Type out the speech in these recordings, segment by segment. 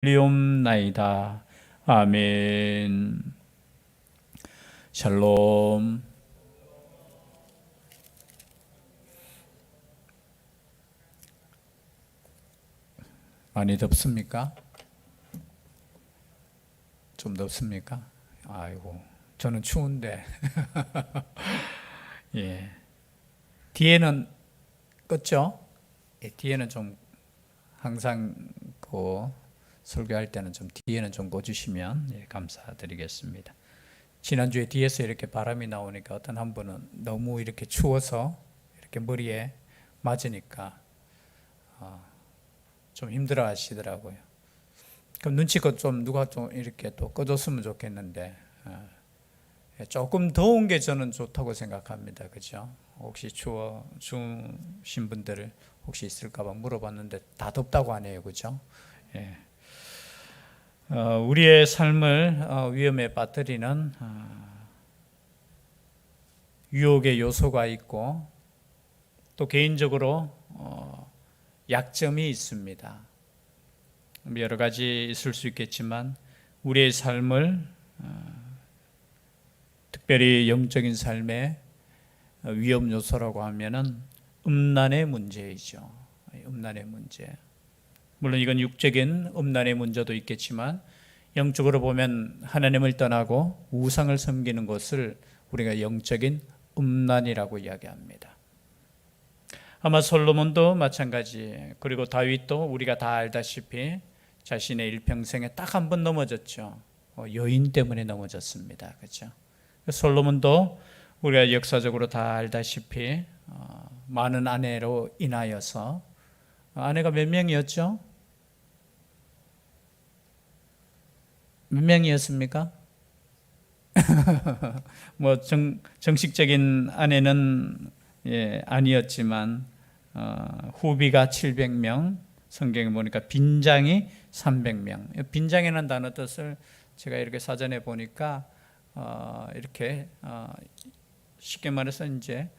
리옵나이다. 아멘. 샬롬. 많이 덥습니까? 좀 덥습니까? 아이고, 저는 추운데. 예. 뒤에는 껐죠? 예, 뒤에는 좀 항상 설교할 때는 좀 뒤에는 좀 꺼주시면 감사드리겠습니다. 지난주에 뒤에서 이렇게 바람이 나오니까 어떤 한 분은 너무 이렇게 추워서 이렇게 머리에 맞으니까 좀 힘들어 하시더라고요. 그럼 눈치껏 좀 누가 좀 이렇게 또 꺼줬으면 좋겠는데, 조금 더운 게 저는 좋다고 생각합니다. 그죠? 혹시 추우신 분들 혹시 있을까봐 물어봤는데 다 덥다고 하네요. 그죠? 예. 우리의 삶을 위험에 빠뜨리는 유혹의 요소가 있고 또 개인적으로 약점이 있습니다. 여러 가지 있을 수 있겠지만 우리의 삶을 특별히 영적인 삶의 위험 요소라고 하면은 음란의 문제이죠. 음란의 문제. 물론 이건 육적인 음란의 문제도 있겠지만 영적으로 보면 하나님을 떠나고 우상을 섬기는 것을 우리가 영적인 음란이라고 이야기합니다. 아마 솔로몬도 마찬가지, 그리고 다윗도 우리가 다 알다시피 자신의 일평생에 딱 한 번 넘어졌죠. 여인 때문에 넘어졌습니다. 그렇죠? 솔로몬도 우리가 역사적으로 다 알다시피 많은 아내로 인하여서, 아내가 몇 명이었죠? 몇 명이었습니까? 뭐 정식적인 아내는 아니었지만 후비가 700명, 성경에 보니까 빈장이 300명. 빈장이라는 단어 뜻을 제가 이렇게 사전에 보니까 이렇게 쉽게 말해서 이제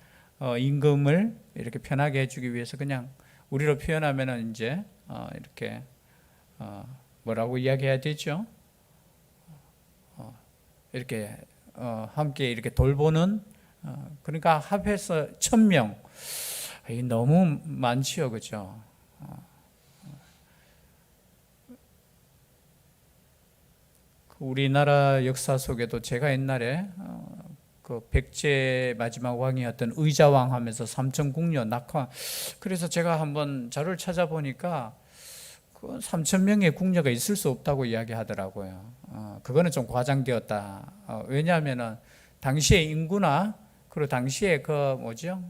임금을 이렇게 편하게 해주기 위해서, 그냥 우리로 표현하면은 이제 이렇게 뭐라고 이야기해야 되죠? 이렇게 함께 이렇게 돌보는, 그러니까 합해서 1000명. 너무 많지요, 그죠? 우리나라 역사 속에도 제가 옛날에 그 백제 마지막 왕이었던 의자왕 하면서 삼천궁녀 낙화, 그래서 제가 한번 자료를 찾아보니까 그 3,000명의 궁녀가 있을 수 없다고 이야기하더라고요. 그거는 좀 과장되었다. 왜냐하면은 당시의 인구나, 그리고 당시에 그 뭐죠?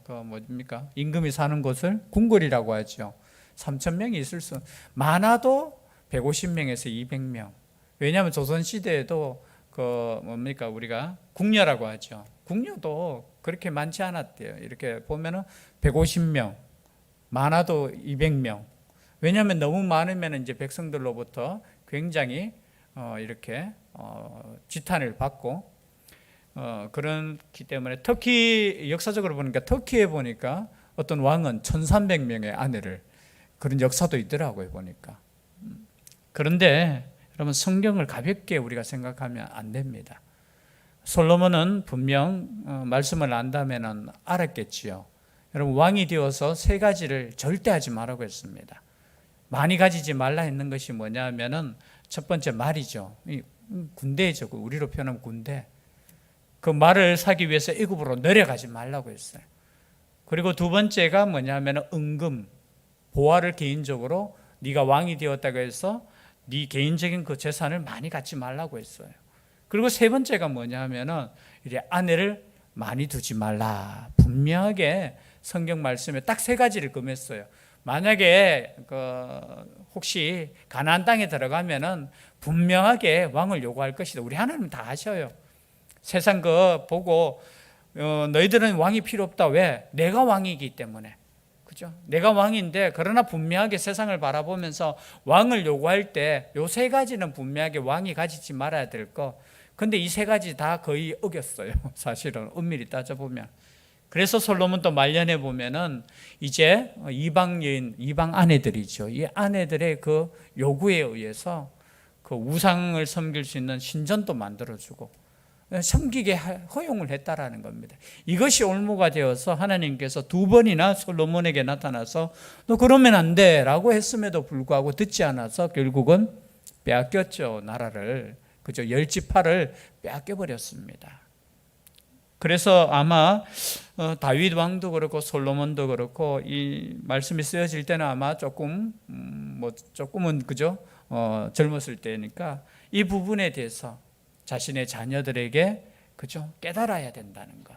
그 뭡니까? 임금이 사는 곳을 궁궐이라고 하죠. 3,000명이 있을 수, 많아도 150명에서 200명. 왜냐하면 조선시대에도 그 뭡니까? 우리가 궁녀라고 하죠. 궁녀도 그렇게 많지 않았대요. 이렇게 보면은 150명, 많아도 200명. 왜냐하면 너무 많으면 이제 백성들로부터 굉장히 이렇게 지탄을 받고, 그렇기 때문에 터키, 역사적으로 보니까 터키에 보니까 어떤 왕은 1300명의 아내를, 그런 역사도 있더라고요 보니까. 그런데 여러분, 성경을 가볍게 우리가 생각하면 안 됩니다. 솔로몬은 분명 말씀을 안다면 알았겠지요. 여러분, 왕이 되어서 3가지를 절대 하지 말라고 했습니다. 많이 가지지 말라 했는 것이 뭐냐 하면은 첫 번째 말이죠. 군대죠. 우리로 표현하면 군대. 그 말을 사기 위해서 애굽으로 내려가지 말라고 했어요. 그리고 두 번째가 뭐냐 하면은 은금, 보화를 개인적으로 네가 왕이 되었다고 해서 네 개인적인 그 재산을 많이 갖지 말라고 했어요. 그리고 세 번째가 뭐냐 하면은 이제 아내를 많이 두지 말라. 분명하게 성경 말씀에 딱 3가지를 금했어요. 만약에 혹시 가나안 땅에 들어가면은 분명하게 왕을 요구할 것이다. 우리 하나님 다 아셔요. 세상 거 보고 너희들은 왕이 필요 없다. 왜? 내가 왕이기 때문에. 그죠? 내가 왕인데, 그러나 분명하게 세상을 바라보면서 왕을 요구할 때 요 3가지는 분명하게 왕이 가지지 말아야 될 거. 근데 이 3가지 다 거의 어겼어요. 사실은 엄밀히 따져보면. 그래서 솔로몬도 말년에 보면은 이제 이방 여인, 이방 아내들이죠. 이 아내들의 그 요구에 의해서 그 우상을 섬길 수 있는 신전도 만들어주고 섬기게 허용을 했다라는 겁니다. 이것이 올무가 되어서 하나님께서 두 번이나 솔로몬에게 나타나서 너 그러면 안 돼 라고 했음에도 불구하고 듣지 않아서 결국은 빼앗겼죠. 나라를. 그죠? 열지파를 빼앗겨 버렸습니다. 그래서 아마 다윗 왕도 그렇고 솔로몬도 그렇고 이 말씀이 쓰여질 때는 아마 조금은 그죠? 젊었을 때니까 이 부분에 대해서 자신의 자녀들에게 그죠? 깨달아야 된다는 거.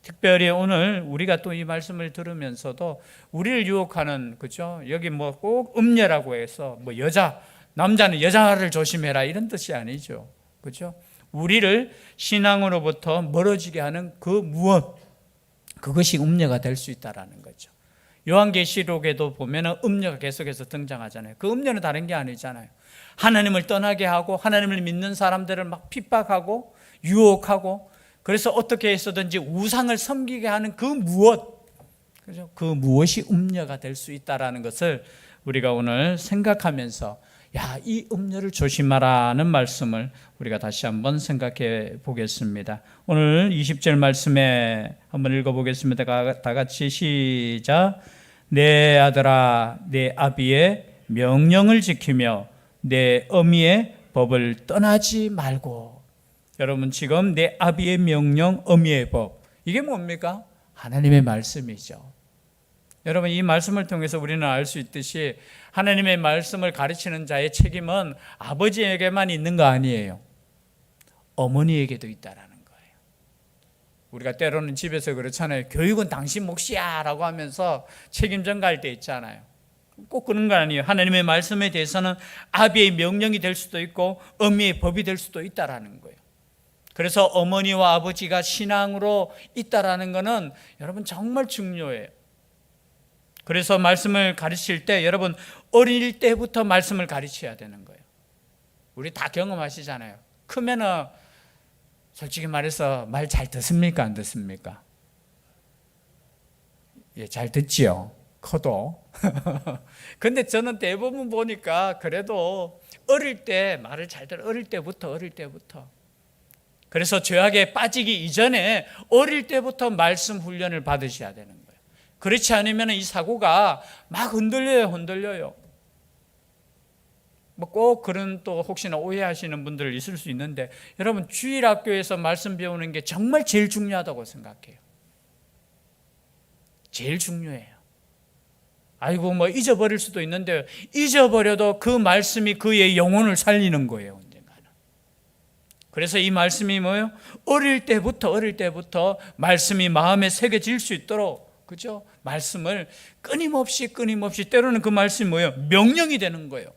특별히 오늘 우리가 또 이 말씀을 들으면서도 우리를 유혹하는 그죠? 여기 뭐 꼭 음녀라고 해서 뭐 남자는 여자를 조심해라 이런 뜻이 아니죠. 그죠? 우리를 신앙으로부터 멀어지게 하는 그 무엇, 그것이 음녀가 될 수 있다라는 거죠. 요한계시록에도 보면은 음녀가 계속해서 등장하잖아요. 그 음녀는 다른 게 아니잖아요. 하나님을 떠나게 하고 하나님을 믿는 사람들을 막 핍박하고 유혹하고 그래서 어떻게 해서든지 우상을 섬기게 하는 그 무엇, 그죠? 그 무엇이 음녀가 될 수 있다라는 것을 우리가 오늘 생각하면서 이 음녀를 조심하라는 말씀을 우리가 다시 한번 생각해 보겠습니다. 오늘 20절 말씀에 한번 읽어보겠습니다. 다 같이 시작. 내 아들아 내 아비의 명령을 지키며 내 어미의 법을 떠나지 말고. 여러분 지금 내 아비의 명령, 어미의 법, 이게 뭡니까? 하나님의 말씀이죠. 여러분 이 말씀을 통해서 우리는 알 수 있듯이 하나님의 말씀을 가르치는 자의 책임은 아버지에게만 있는 거 아니에요. 어머니에게도 있다라는 거예요. 우리가 때로는 집에서 그렇잖아요. 교육은 당신 몫이야 라고 하면서 책임 전가할 때 있잖아요. 꼭 그런 거 아니에요. 하나님의 말씀에 대해서는 아비의 명령이 될 수도 있고 어미의 법이 될 수도 있다라는 거예요. 그래서 어머니와 아버지가 신앙으로 있다라는 거는 여러분 정말 중요해요. 그래서 말씀을 가르칠 때 여러분 어릴 때부터 말씀을 가르쳐야 되는 거예요. 우리 다 경험하시잖아요. 크면은 솔직히 말해서 말 잘 듣습니까? 안 듣습니까? 예, 잘 듣지요. 커도. 근데 저는 대부분 보니까 그래도 어릴 때 말을 잘 들어. 어릴 때부터. 그래서 죄악에 빠지기 이전에 어릴 때부터 말씀 훈련을 받으셔야 되는 거예요. 그렇지 않으면 이 사고가 막 흔들려요. 뭐 꼭 그런 또 혹시나 오해하시는 분들 있을 수 있는데 여러분 주일학교에서 말씀 배우는 게 정말 제일 중요하다고 생각해요. 제일 중요해요. 아이고 뭐 잊어버릴 수도 있는데 잊어버려도 그 말씀이 그의 영혼을 살리는 거예요. 언젠가는. 그래서 이 말씀이 뭐예요? 어릴 때부터 말씀이 마음에 새겨질 수 있도록 그죠? 말씀을 끊임없이 때로는 그 말씀이 뭐예요? 명령이 되는 거예요.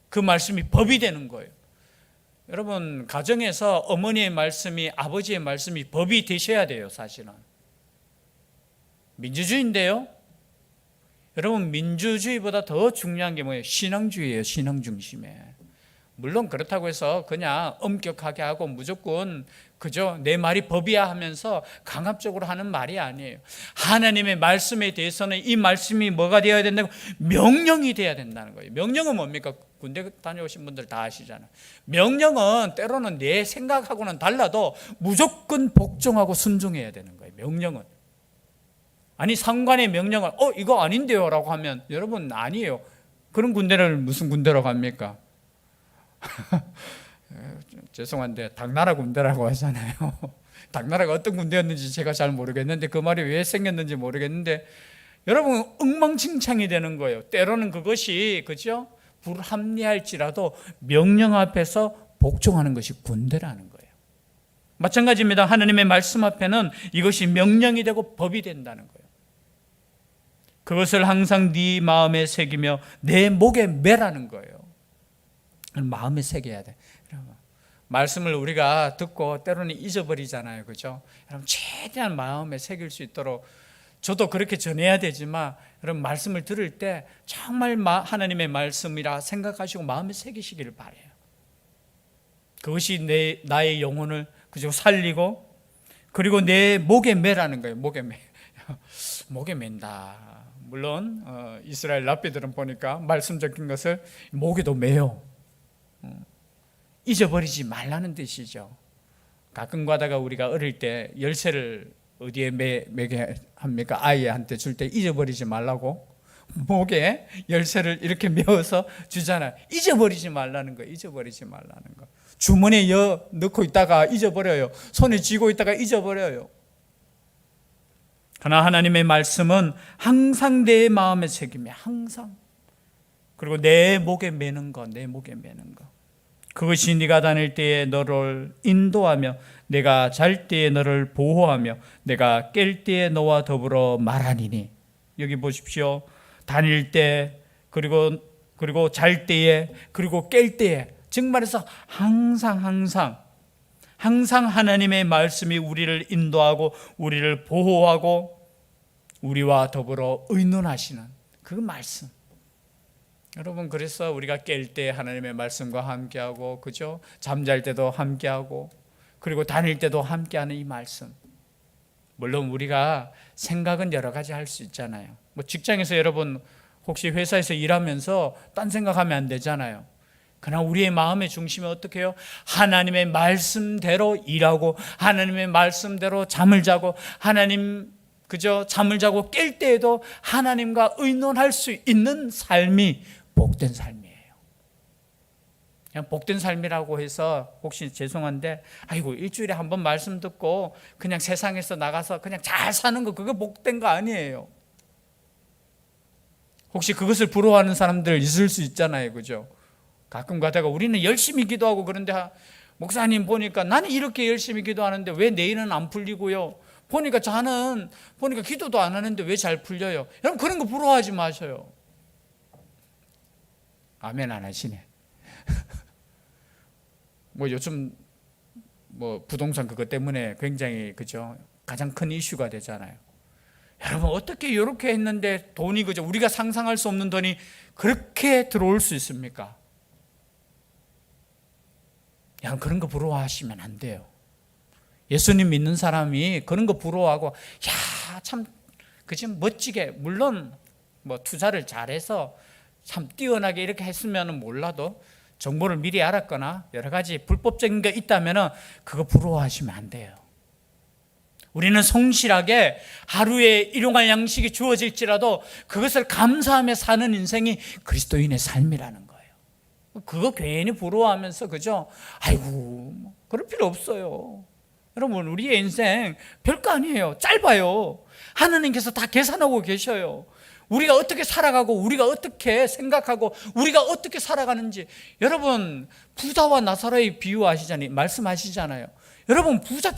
그 말씀이 법이 되는 거예요. 여러분 가정에서 어머니의 말씀이 아버지의 말씀이 법이 되셔야 돼요. 사실은 민주주의인데요. 여러분 민주주의보다 더 중요한 게 뭐예요? 신앙주의예요. 신앙 중심에. 물론 그렇다고 해서 그냥 엄격하게 하고 무조건 그죠? 내 말이 법이야 하면서 강압적으로 하는 말이 아니에요. 하나님의 말씀에 대해서는 이 말씀이 뭐가 되어야 된다고? 명령이 되어야 된다는 거예요. 명령은 뭡니까? 군대 다녀오신 분들 다 아시잖아요. 명령은 때로는 내 생각하고는 달라도 무조건 복종하고 순종해야 되는 거예요. 명령은. 아니 상관의 명령을 이거 아닌데요 라고 하면 여러분 아니에요. 그런 군대를 무슨 군대로 갑니까? 죄송한데 당나라 군대라고 하잖아요. 당나라가 어떤 군대였는지 제가 잘 모르겠는데 그 말이 왜 생겼는지 모르겠는데 여러분 엉망진창이 되는 거예요. 때로는 그것이 그죠? 불합리할지라도 명령 앞에서 복종하는 것이 군대라는 거예요. 마찬가지입니다. 하나님의 말씀 앞에는 이것이 명령이 되고 법이 된다는 거예요. 그것을 항상 네 마음에 새기며 내 목에 매라는 거예요. 마음에 새겨야 돼. 말씀을 우리가 듣고 때로는 잊어버리잖아요. 그죠? 여러분 최대한 마음에 새길 수 있도록 저도 그렇게 전해야 되지만 여러분 말씀을 들을 때 정말 하나님의 말씀이라 생각하시고 마음에 새기시기를 바라요. 그것이 나의 영혼을 그죠? 살리고 그리고 내 목에 매라는 거예요. 목에 매. 목에 맨다. 물론 이스라엘 랍비들은 보니까 말씀 적힌 것을 목에도 매요. 잊어버리지 말라는 뜻이죠. 가끔 가다가 우리가 어릴 때 열쇠를 어디에 매게 합니까? 아이한테 줄 때 잊어버리지 말라고 목에 열쇠를 이렇게 메어서 주잖아요. 잊어버리지 말라는 거, 잊어버리지 말라는 거. 주머니에 넣고 있다가 잊어버려요. 손에 쥐고 있다가 잊어버려요. 그러나 하나님의 말씀은 항상 내 마음에 새김에 항상. 그리고 내 목에 매는 거, 내 목에 매는 거. 그것이 네가 다닐 때에 너를 인도하며 내가 잘 때에 너를 보호하며 내가 깰 때에 너와 더불어 말하니니. 여기 보십시오. 다닐 때 그리고 잘 때에 그리고 깰 때에, 즉 말해서 항상 하나님의 말씀이 우리를 인도하고 우리를 보호하고 우리와 더불어 의논하시는 그 말씀. 여러분, 그래서 우리가 깰 때 하나님의 말씀과 함께하고, 그죠? 잠잘 때도 함께하고, 그리고 다닐 때도 함께하는 이 말씀. 물론 우리가 생각은 여러 가지 할 수 있잖아요. 뭐 직장에서 여러분 혹시 회사에서 일하면서 딴 생각하면 안 되잖아요. 그러나 우리의 마음의 중심이 어떻게 해요? 하나님의 말씀대로 일하고 하나님의 말씀대로 잠을 자고 하나님 그저 잠을 자고 깰 때에도 하나님과 의논할 수 있는 삶이 복된 삶이에요. 그냥 복된 삶이라고 해서 혹시 죄송한데 아이고 일주일에 한 번 말씀 듣고 그냥 세상에서 나가서 그냥 잘 사는 거, 그거 복된 거 아니에요. 혹시 그것을 부러워하는 사람들 있을 수 있잖아요, 그죠? 가끔 가다가 우리는 열심히 기도하고 그런데 목사님 보니까 나는 이렇게 열심히 기도하는데 왜 내일은 안 풀리고요? 보니까 기도도 안 하는데 왜 잘 풀려요? 여러분, 그런 거 부러워하지 마셔요. 아멘 안 하시네. 뭐 요즘 뭐 부동산 그것 때문에 굉장히 그죠? 가장 큰 이슈가 되잖아요. 여러분, 어떻게 이렇게 했는데 돈이 그죠? 우리가 상상할 수 없는 돈이 그렇게 들어올 수 있습니까? 그런 거 부러워하시면 안 돼요. 예수님 믿는 사람이 그런 거 부러워하고 참 그지 멋지게, 물론 뭐 투자를 잘해서 참 뛰어나게 이렇게 했으면 몰라도 정보를 미리 알았거나 여러 가지 불법적인 게 있다면 그거 부러워하시면 안 돼요. 우리는 성실하게 하루에 일용할 양식이 주어질지라도 그것을 감사하며 사는 인생이 그리스도인의 삶이라는 거예요. 그거 괜히 부러워하면서 그죠? 아이고 그럴 필요 없어요. 여러분, 우리의 인생 별거 아니에요. 짧아요. 하나님께서 다 계산하고 계셔요. 우리가 어떻게 살아가고 우리가 어떻게 생각하고 우리가 어떻게 살아가는지. 여러분, 부자와 나사로의 비유 아시잖아요. 말씀하시잖아요. 여러분, 부자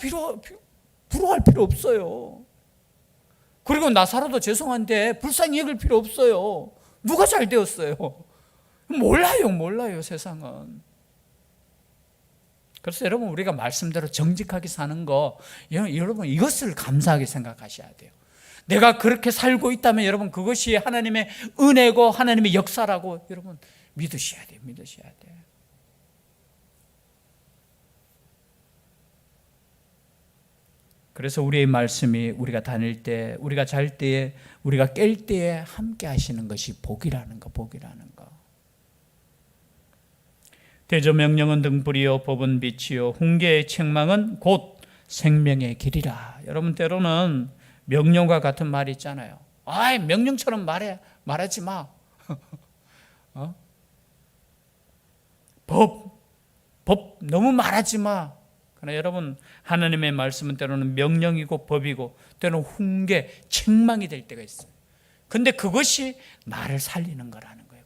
부러워할 필요 없어요. 그리고 나사로도 죄송한데 불쌍히 여길 필요 없어요. 누가 잘 되었어요? 몰라요 세상은. 그래서 여러분, 우리가 말씀대로 정직하게 사는 거, 여러분 이것을 감사하게 생각하셔야 돼요. 내가 그렇게 살고 있다면 여러분 그것이 하나님의 은혜고 하나님의 역사라고 여러분 믿으셔야 돼요. 그래서 우리의 말씀이 우리가 다닐 때, 우리가 잘 때에, 우리가 깰 때에 함께 하시는 것이 복이라는 거. 대저 명령은 등불이요 법은 빛이요 훈계의 책망은 곧 생명의 길이라. 여러분, 때로는 명령과 같은 말이 있잖아요. 명령처럼 말하지 마. 법 너무 말하지 마. 그러나 여러분, 하나님의 말씀은 때로는 명령이고 법이고 때로는 훈계, 책망이 될 때가 있어요. 근데 그것이 나를 살리는 거라는 거예요.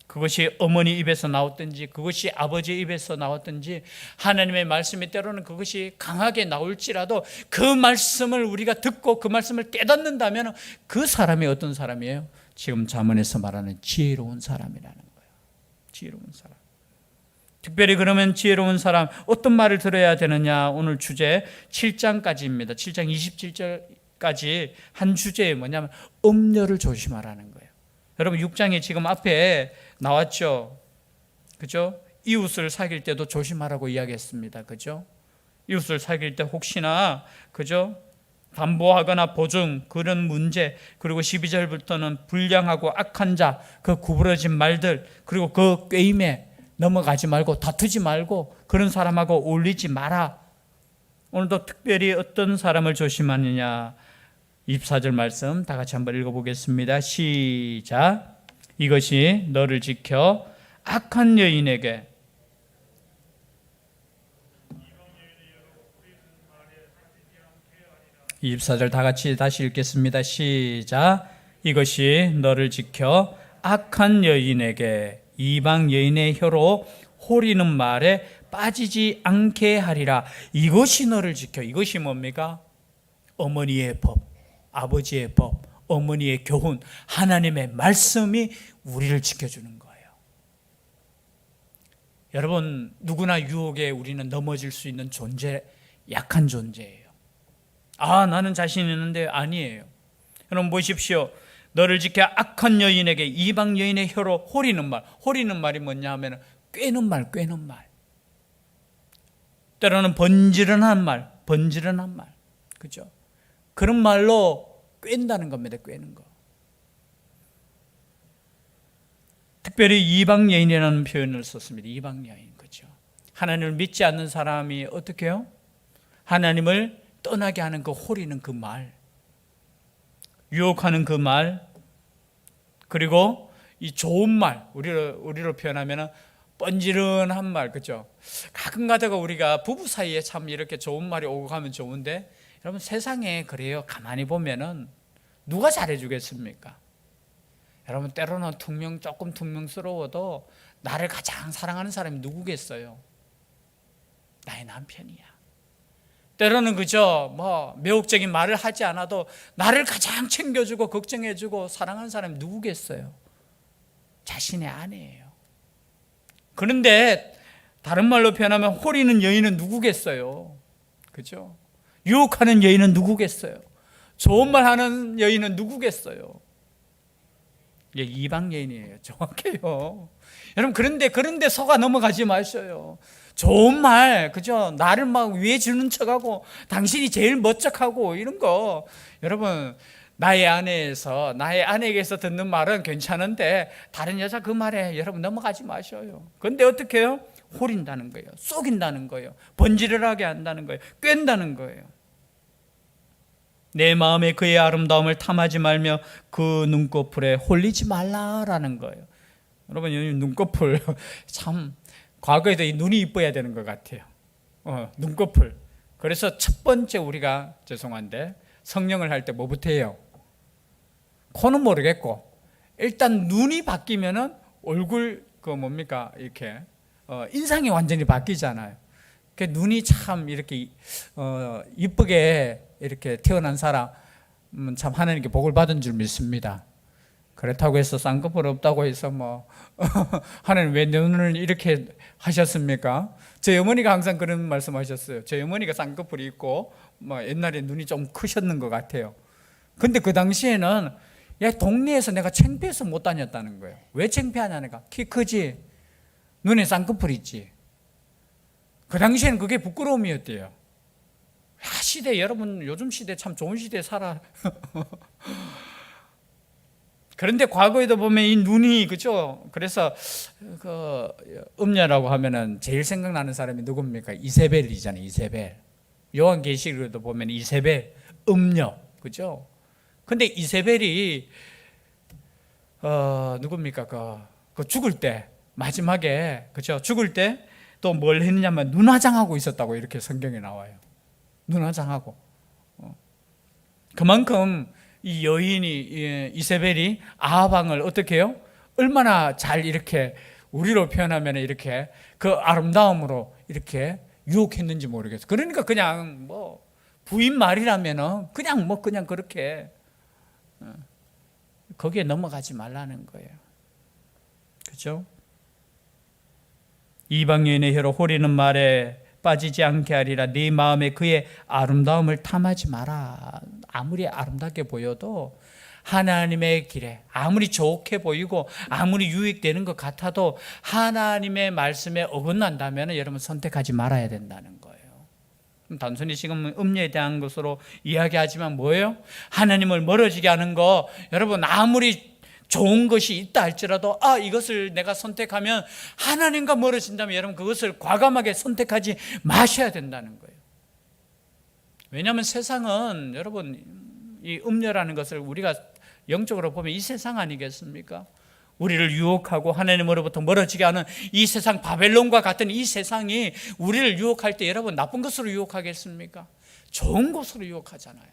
그것이 어머니 입에서 나왔든지 그것이 아버지 입에서 나왔든지 하나님의 말씀이 때로는 그것이 강하게 나올지라도 그 말씀을 우리가 듣고 그 말씀을 깨닫는다면 그 사람이 어떤 사람이에요? 지금 잠언에서 말하는 지혜로운 사람이라는 거예요. 지혜로운 사람. 특별히 그러면 지혜로운 사람, 어떤 말을 들어야 되느냐? 오늘 주제 7장까지입니다. 7장 27절까지 한 주제에 뭐냐면 음료를 조심하라는 거예요. 여러분, 6장에 지금 앞에 나왔죠. 그죠? 이웃을 사귈 때도 조심하라고 이야기했습니다. 그죠? 이웃을 사귈 때 혹시나, 그죠? 담보하거나 보증, 그런 문제, 그리고 12절부터는 불량하고 악한 자, 그 구부러진 말들, 그리고 그 꾀임에 넘어가지 말고 다투지 말고 그런 사람하고 어울리지 마라. 오늘도 특별히 어떤 사람을 조심하느냐. 24절 말씀 다 같이 한번 읽어보겠습니다. 시작. 이것이 너를 지켜 악한 여인에게 24절 다 같이 다시 읽겠습니다. 시작. 이것이 너를 지켜 악한 여인에게 이방 여인의 혀로 호리는 말에 빠지지 않게 하리라. 이것이 너를 지켜. 이것이 뭡니까? 어머니의 법, 아버지의 법, 어머니의 교훈, 하나님의 말씀이 우리를 지켜주는 거예요. 여러분, 누구나 유혹에 우리는 넘어질 수 있는 존재, 약한 존재예요. 나는 자신 있는데 아니에요. 여러분 보십시오. 너를 지켜 악한 여인에게 이방 여인의 혀로 호리는 말. 호리는 말이 뭐냐 하면 꿰는 말. 때로는 번지른한 말. 그죠? 그런 말로 꿰는다는 겁니다. 꿰는 거. 특별히 이방 여인이라는 표현을 썼습니다. 이방 여인. 그죠? 하나님을 믿지 않는 사람이 어떻게 해요? 하나님을 떠나게 하는 그 호리는 그 말, 유혹하는 그 말, 그리고 이 좋은 말, 우리로 표현하면 뻔지른한 말, 그죠? 가끔 가다가 우리가 부부 사이에 참 이렇게 좋은 말이 오고 가면 좋은데, 여러분 세상에 그래요. 가만히 보면은 누가 잘해주겠습니까? 여러분 때로는 조금 퉁명스러워도 나를 가장 사랑하는 사람이 누구겠어요? 나의 남편이야. 때로는 그저 매혹적인 말을 하지 않아도 나를 가장 챙겨주고 걱정해주고 사랑하는 사람이 누구겠어요? 자신의 아내예요. 그런데 다른 말로 표현하면 호리는 여인은 누구겠어요? 그죠? 유혹하는 여인은 누구겠어요? 좋은 말 하는 여인은 누구겠어요? 이방 여인이에요. 정확해요. 여러분 그런데 속아 넘어가지 마셔요. 좋은 말, 그죠? 나를 막 위해 주는 척하고 당신이 제일 멋쩍하고 이런 거, 여러분 나의 아내에게서 듣는 말은 괜찮은데 다른 여자 그 말에 여러분 넘어가지 마셔요. 그런데 어떻게 해요? 호린다는 거예요. 속인다는 거예요. 번지르르하게 한다는 거예요. 꿰는다는 거예요. 내 마음에 그의 아름다움을 탐하지 말며 그 눈꺼풀에 홀리지 말라라는 거예요. 여러분 이 눈꺼풀 참 과거에도 이 눈이 이뻐야 되는 것 같아요. 눈꺼풀. 그래서 첫 번째 우리가 죄송한데 성령을 할 때 뭐부터 해요? 코는 모르겠고 일단 눈이 바뀌면은 얼굴 이렇게 인상이 완전히 바뀌잖아요. 그 눈이 참 이렇게 이쁘게 이렇게 태어난 사람 참 하나님께 복을 받은 줄 믿습니다. 그렇다고 해서 쌍꺼풀 없다고 해서 하나님 왜 눈을 이렇게 하셨습니까? 저희 어머니가 항상 그런 말씀하셨어요. 저희 어머니가 쌍꺼풀이 있고 옛날에 눈이 좀 크셨는 것 같아요. 근데 그 당시에는 동네에서 내가 창피해서 못 다녔다는 거예요. 왜 창피하냐니까 키 크지, 눈에 쌍꺼풀 있지. 그 당시에는 그게 부끄러움이었대요. 시대, 여러분 요즘 시대 참 좋은 시대에 살아. 그런데 과거에도 보면 이 눈이, 그죠? 그래서 음녀라고 하면은 제일 생각나는 사람이 누굽니까? 이세벨이잖아요. 이세벨. 요한계시록에도 보면 이세벨, 음녀, 그죠? 근데 이세벨이 누굽니까? 그 죽을 때 마지막에, 그죠? 죽을 때 또 뭘 했냐면 눈화장하고 있었다고 이렇게 성경에 나와요. 눈화장하고. 그만큼 이 여인이 이세벨이 아합왕을 어떻게 해요? 얼마나 잘 이렇게 우리로 표현하면 이렇게 그 아름다움으로 이렇게 유혹했는지 모르겠어요. 그러니까 그냥 부인 말이라면은 그냥 그렇게 거기에 넘어가지 말라는 거예요. 그렇죠? 이방 여인의 혀로 호리는 말에 빠지지 않게 하리라. 네 마음에 그의 아름다움을 탐하지 마라. 아무리 아름답게 보여도 하나님의 길에 아무리 좋게 보이고 아무리 유익되는 것 같아도 하나님의 말씀에 어긋난다면 여러분 선택하지 말아야 된다는 거예요. 그럼 단순히 지금 음녀에 대한 것으로 이야기하지만 뭐예요? 하나님을 멀어지게 하는 거, 여러분 아무리 좋은 것이 있다 할지라도 이것을 내가 선택하면 하나님과 멀어진다면 여러분 그것을 과감하게 선택하지 마셔야 된다는 거예요. 왜냐하면 세상은 여러분 이 음녀라는 것을 우리가 영적으로 보면 이 세상 아니겠습니까? 우리를 유혹하고 하나님으로부터 멀어지게 하는 이 세상, 바벨론과 같은 이 세상이 우리를 유혹할 때 여러분 나쁜 것으로 유혹하겠습니까? 좋은 것으로 유혹하잖아요.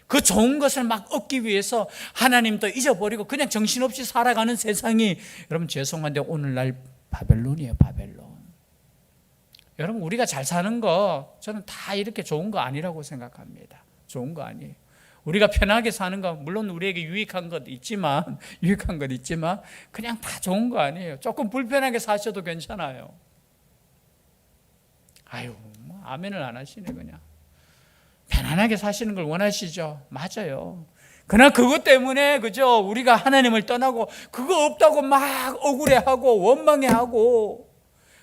그 좋은 것을 막 얻기 위해서 하나님도 잊어버리고 그냥 정신없이 살아가는 세상이 여러분 죄송한데 오늘날 바벨론이에요. 바벨론. 여러분 우리가 잘 사는 거 저는 다 이렇게 좋은 거 아니라고 생각합니다. 좋은 거 아니에요. 우리가 편하게 사는 거 물론 우리에게 유익한 것 있지만 그냥 다 좋은 거 아니에요. 조금 불편하게 사셔도 괜찮아요. 아멘을 안 하시네. 그냥 편안하게 사시는 걸 원하시죠. 맞아요. 그러나 그것 때문에 그죠 우리가 하나님을 떠나고 그거 없다고 막 억울해하고 원망해하고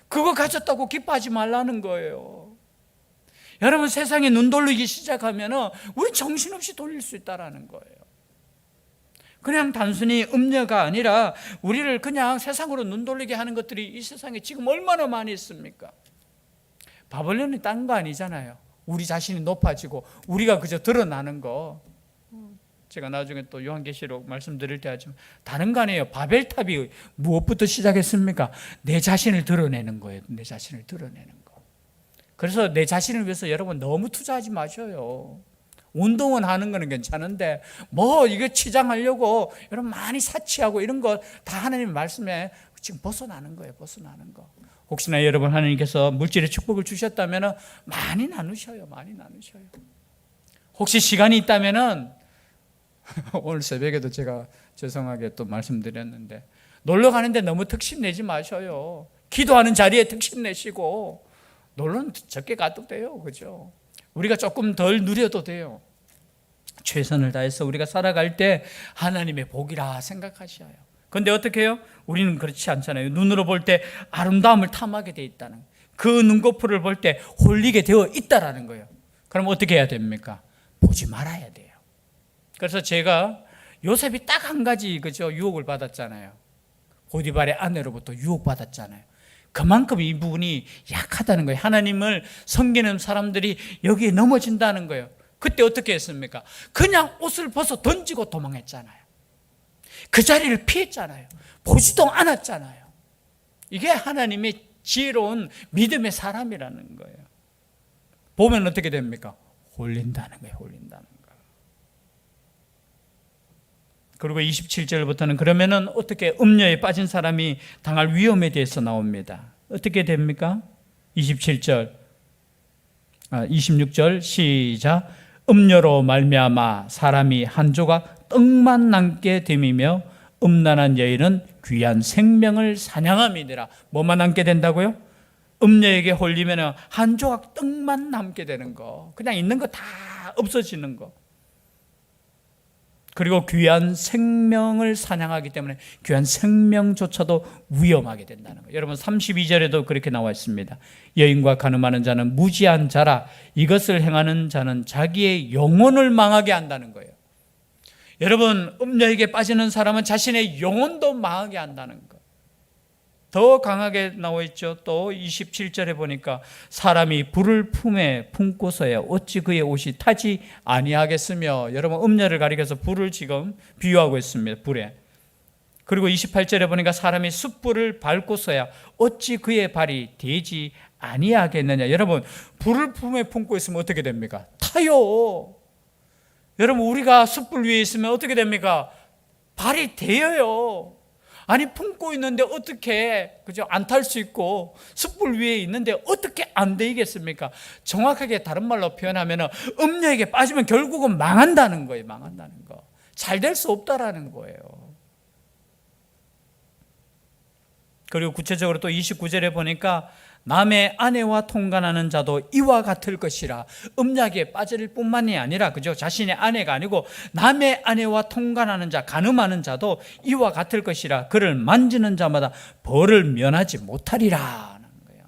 그거 가졌다고 기뻐하지 말라는 거예요. 여러분 세상에 눈 돌리기 시작하면 우리 정신없이 돌릴 수 있다는 거예요. 그냥 단순히 음녀가 아니라 우리를 그냥 세상으로 눈 돌리게 하는 것들이 이 세상에 지금 얼마나 많이 있습니까? 바벨론이 딴 거 아니잖아요. 우리 자신이 높아지고 우리가 그저 드러나는 거. 제가 나중에 또 요한계시록 말씀드릴 때 하지만 다른 거 아니에요. 바벨탑이 무엇부터 시작했습니까? 내 자신을 드러내는 거예요. 내 자신을 드러내는 거. 그래서 내 자신을 위해서 여러분 너무 투자하지 마셔요. 운동은 하는 거는 괜찮은데 이거 치장하려고 여러분 많이 사치하고 이런 거 다 하나님의 말씀에 지금 벗어나는 거예요. 벗어나는 거. 혹시나 여러분 하나님께서 물질의 축복을 주셨다면 많이 나누셔요. 많이 나누셔요. 혹시 시간이 있다면 오늘 새벽에도 제가 죄송하게 또 말씀드렸는데 놀러 가는데 너무 특심 내지 마셔요. 기도하는 자리에 특심 내시고 놀러는 적게 가도 돼요. 그죠? 우리가 조금 덜 누려도 돼요. 최선을 다해서 우리가 살아갈 때 하나님의 복이라 생각하셔요. 그런데 어떻게 해요? 우리는 그렇지 않잖아요. 눈으로 볼 때 아름다움을 탐하게 돼 있다는, 그 눈꺼풀을 볼 때 홀리게 되어 있다라는 거예요. 그럼 어떻게 해야 됩니까? 보지 말아야 돼요. 그래서 제가 요셉이 딱 한 가지 그죠 유혹을 받았잖아요. 보디발의 아내로부터 유혹받았잖아요. 그만큼 이 부분이 약하다는 거예요. 하나님을 섬기는 사람들이 여기에 넘어진다는 거예요. 그때 어떻게 했습니까? 그냥 옷을 벗어 던지고 도망했잖아요. 그 자리를 피했잖아요. 보지도 않았잖아요. 이게 하나님의 지혜로운 믿음의 사람이라는 거예요. 보면 어떻게 됩니까? 홀린다는 거예요. 홀린다는 거예요. 그리고 27절부터는 그러면은 어떻게 음녀에 빠진 사람이 당할 위험에 대해서 나옵니다. 어떻게 됩니까? 26절 시작. 음녀로 말미암아 사람이 한 조각 떡만 남게 됨이며 음란한 여인은 귀한 생명을 사냥함이니라. 뭐만 남게 된다고요? 음녀에게 홀리면 한 조각 떡만 남게 되는 거. 그냥 있는 거 다 없어지는 거. 그리고 귀한 생명을 사냥하기 때문에 귀한 생명조차도 위험하게 된다는 거예요. 여러분 32절에도 그렇게 나와 있습니다. 여인과 간음하는 자는 무지한 자라. 이것을 행하는 자는 자기의 영혼을 망하게 한다는 거예요. 여러분 음녀에게 빠지는 사람은 자신의 영혼도 망하게 한다는 거. 더 강하게 나와 있죠. 또 27절에 보니까 사람이 불을 품에 품고서야 어찌 그의 옷이 타지 아니하겠으며, 여러분 음녀를 가리켜서 불을 지금 비유하고 있습니다. 불에. 그리고 28절에 보니까 사람이 숯불을 밟고서야 어찌 그의 발이 되지 아니하겠느냐. 여러분 불을 품에 품고 있으면 어떻게 됩니까? 타요. 여러분 우리가 숯불 위에 있으면 어떻게 됩니까? 발이 데여요. 아니 품고 있는데 어떻게 그죠? 안 탈 수 있고 숯불 위에 있는데 어떻게 안 되겠습니까? 정확하게 다른 말로 표현하면 음녀에게 빠지면 결국은 망한다는 거예요. 망한다는 거. 잘 될 수 없다라는 거예요. 그리고 구체적으로 또 29절에 보니까 남의 아내와 통간하는 자도 이와 같을 것이라. 음녀에게 빠질 뿐만이 아니라 그죠? 자신의 아내가 아니고 남의 아내와 통간하는 자, 간음하는 자도 이와 같을 것이라. 그를 만지는 자마다 벌을 면하지 못하리라 하는 거예요.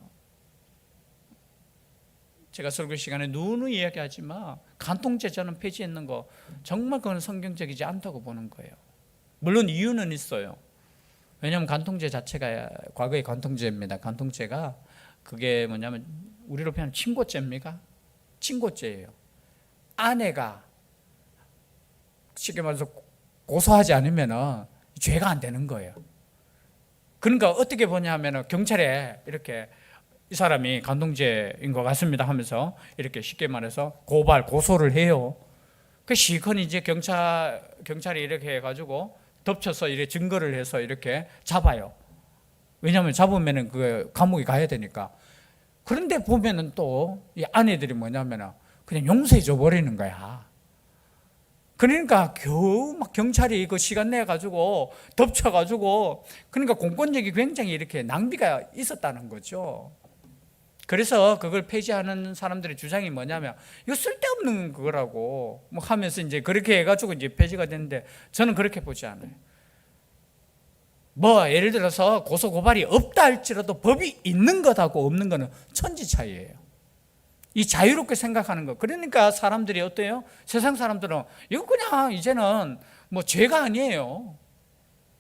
제가 설교 시간에 누누이 이야기하지만 간통죄 저는 폐지했는 거 정말 그건 성경적이지 않다고 보는 거예요. 물론 이유는 있어요. 왜냐하면 간통죄 자체가 과거의 간통죄입니다. 간통죄가 그게 뭐냐면 우리로 표현하면 친고죄입니까? 친고죄예요. 아내가 쉽게 말해서 고소하지 않으면 죄가 안 되는 거예요. 그러니까 어떻게 보냐면 경찰에 이렇게 이 사람이 간통죄인 것 같습니다 하면서 이렇게 쉽게 말해서 고소를 해요. 그 시컨 이제 경찰이 이렇게 해가지고 덮쳐서 이렇게 증거를 해서 이렇게 잡아요. 왜냐하면 잡으면은 그 감옥에 가야 되니까. 그런데 보면은 또 이 아내들이 뭐냐면은 그냥 용서해 줘 버리는 거야. 그러니까 겨우 막 경찰이 그 시간 내 가지고 덮쳐가지고 그러니까 공권력이 굉장히 이렇게 낭비가 있었다는 거죠. 그래서 그걸 폐지하는 사람들의 주장이 뭐냐면 이거 쓸데없는 그거라고 뭐 하면서 이제 그렇게 해가지고 이제 폐지가 됐는데 저는 그렇게 보지 않아요. 뭐 예를 들어서 고소고발이 없다 할지라도 법이 있는 것하고 없는 거는 천지 차이예요. 이 자유롭게 생각하는 거. 그러니까 사람들이 어때요? 세상 사람들은 이거 그냥 이제는 뭐 죄가 아니에요.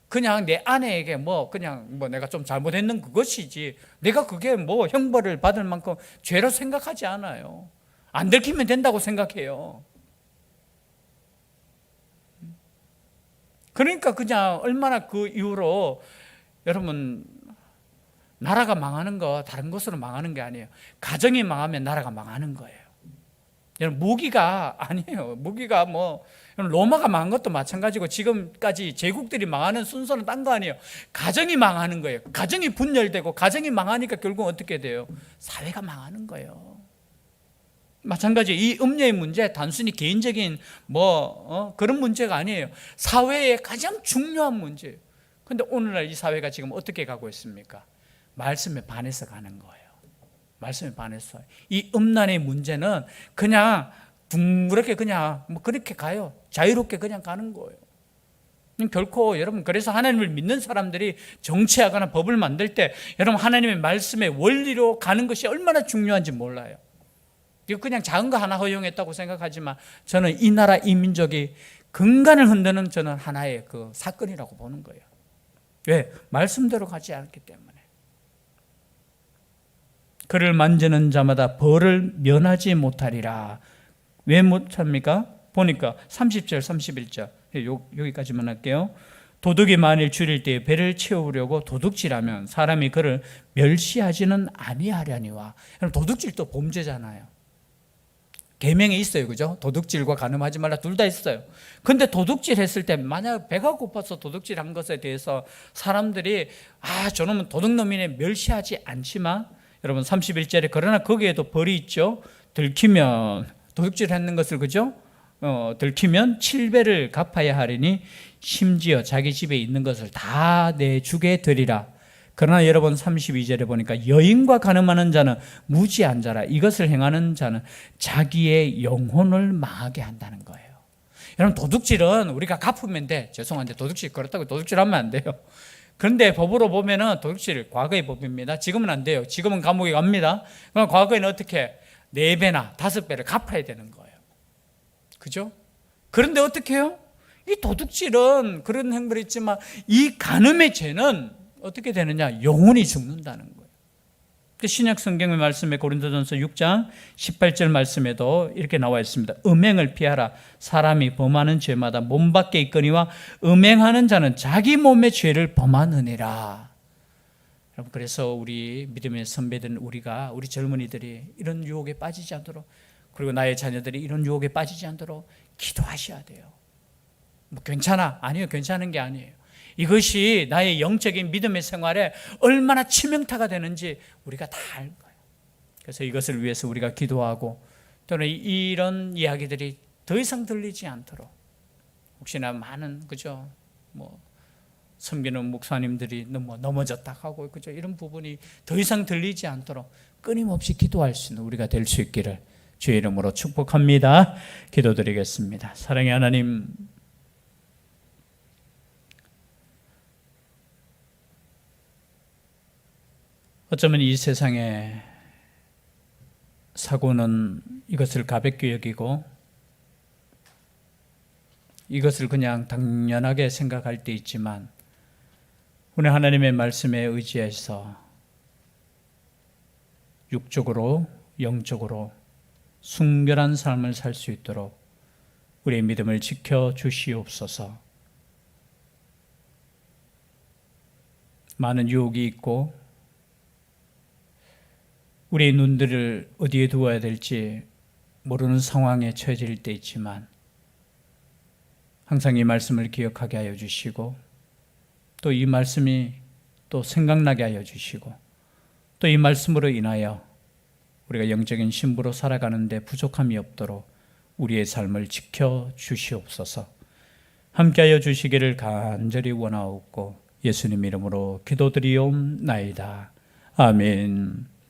그냥 내 아내에게 그냥 내가 좀 잘못했는 그것이지 내가 그게 형벌을 받을 만큼 죄로 생각하지 않아요. 안 들키면 된다고 생각해요. 그러니까 그냥 얼마나 그 이후로 여러분 나라가 망하는 거 다른 것으로 망하는 게 아니에요. 가정이 망하면 나라가 망하는 거예요. 여러분 무기가 아니에요. 무기가 로마가 망한 것도 마찬가지고 지금까지 제국들이 망하는 순서는 딴 거 아니에요. 가정이 망하는 거예요. 가정이 분열되고 가정이 망하니까 결국 어떻게 돼요? 사회가 망하는 거예요. 마찬가지 이 음녀의 문제 단순히 개인적인 그런 문제가 아니에요. 사회의 가장 중요한 문제예요. 그런데 오늘날 이 사회가 지금 어떻게 가고 있습니까? 말씀에 반해서 가는 거예요. 말씀에 반해서. 이 음란의 문제는 그냥 둥그렇게 그냥 그렇게 가요. 자유롭게 그냥 가는 거예요. 결코 여러분 그래서 하나님을 믿는 사람들이 정치하거나 법을 만들 때 여러분 하나님의 말씀의 원리로 가는 것이 얼마나 중요한지 몰라요. 이거 그냥 작은 거 하나 허용했다고 생각하지만 저는 이 나라 이 민족이 근간을 흔드는 저는 하나의 그 사건이라고 보는 거예요. 왜? 말씀대로 가지 않기 때문에. 그를 만지는 자마다 벌을 면하지 못하리라. 왜 못합니까? 보니까 30절 31절 여기까지만 할게요. 도둑이 만일 줄일 때에 배를 채우려고 도둑질하면 사람이 그를 멸시하지는 아니하려니와. 도둑질도 범죄잖아요. 계명이 있어요. 그죠? 도둑질과 간음하지 말라 둘 다 있어요. 근데 도둑질 했을 때 만약 배가 고파서 도둑질한 것에 대해서 사람들이 저놈은 도둑놈이네 멸시하지 않지만 여러분 31절에 그러나 거기에도 벌이 있죠. 들키면 도둑질 했는 것을 그죠? 들키면 7배를 갚아야 하리니 심지어 자기 집에 있는 것을 다 내주게 되리라. 그러나 여러분 32절에 보니까 여인과 간음하는 자는 무지한 자라. 이것을 행하는 자는 자기의 영혼을 망하게 한다는 거예요. 여러분 도둑질은 우리가 갚으면 돼. 죄송한데 도둑질 그렇다고 도둑질하면 안 돼요. 그런데 법으로 보면은 도둑질 과거의 법입니다. 지금은 안 돼요. 지금은 감옥에 갑니다. 그럼 과거에는 어떻게 4배나 5배를 갚아야 되는 거예요. 그죠? 그런데 어떻게 해요? 이 도둑질은 그런 행벌이 있지만 이 간음의 죄는 어떻게 되느냐? 영혼이 죽는다는 거예요. 신약 성경의 말씀에 고린도전서 6장 18절 말씀에도 이렇게 나와 있습니다. 음행을 피하라. 사람이 범하는 죄마다 몸 밖에 있거니와 음행하는 자는 자기 몸의 죄를 범하느니라. 여러분 그래서 우리 믿음의 선배들은 우리 젊은이들이 이런 유혹에 빠지지 않도록 그리고 나의 자녀들이 이런 유혹에 빠지지 않도록 기도하셔야 돼요. 괜찮아? 아니요, 괜찮은 게 아니에요. 이것이 나의 영적인 믿음의 생활에 얼마나 치명타가 되는지 우리가 다 알 거예요. 그래서 이것을 위해서 우리가 기도하고 또는 이런 이야기들이 더 이상 들리지 않도록 혹시나 많은 그죠 섬기는 목사님들이 넘어졌다 하고 그죠 이런 부분이 더 이상 들리지 않도록 끊임없이 기도할 수 있는 우리가 될 수 있기를 주의 이름으로 축복합니다. 기도드리겠습니다. 사랑의 하나님, 어쩌면 이 세상에 사고는 이것을 가볍게 여기고 이것을 그냥 당연하게 생각할 때 있지만 오늘 하나님의 말씀에 의지해서 육적으로 영적으로 순결한 삶을 살 수 있도록 우리의 믿음을 지켜 주시옵소서. 많은 유혹이 있고 우리의 눈들을 어디에 두어야 될지 모르는 상황에 처해질 때 있지만 항상 이 말씀을 기억하게 하여 주시고 또 이 말씀이 또 생각나게 하여 주시고 또 이 말씀으로 인하여 우리가 영적인 신부로 살아가는데 부족함이 없도록 우리의 삶을 지켜 주시옵소서. 함께하여 주시기를 간절히 원하옵고 예수님 이름으로 기도드리옵나이다. 아멘.